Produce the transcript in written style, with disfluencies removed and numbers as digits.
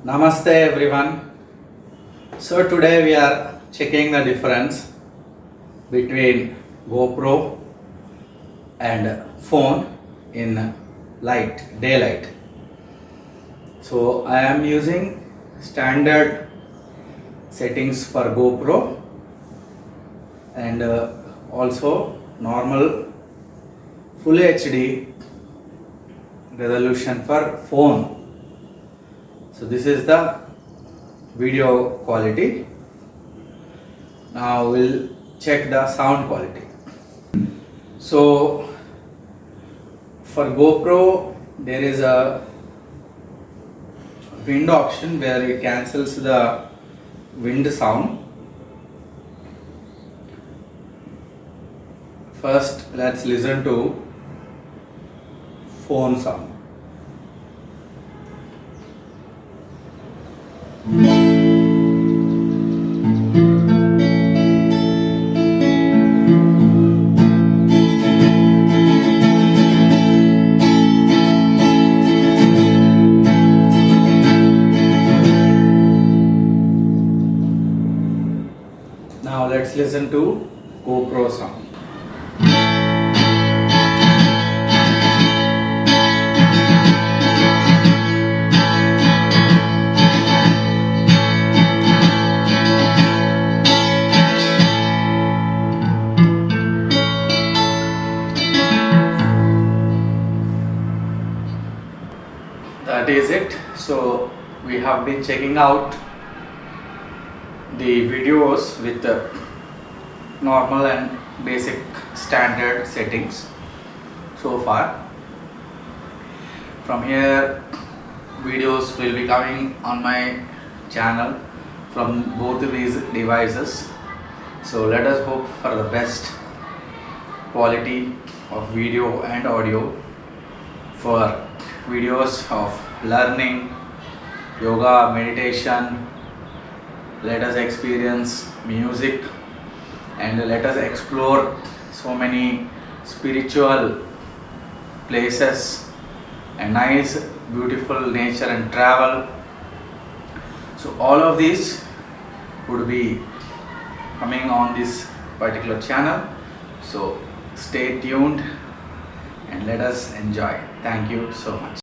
Namaste everyone. So today we are checking the difference between GoPro and phone in daylight. So I am using standard settings for GoPro and also normal full HD resolution for phone. So this is the video quality. Now we'll check the sound quality. So for GoPro there is a wind option where it cancels the wind sound. First let's listen to phone sound. Now let's listen to GoPro sound. That is it. So we have been checking out the videos with the normal and basic standard settings so far. From here videos will be coming on my channel from both these devices. So let us hope for the best quality of video and audio for videos of learning, yoga, meditation. Let us experience music and let us explore so many spiritual places and nice beautiful nature and travel. So all of these would be coming on this particular channel. So stay tuned and let us enjoy. Thank you so much.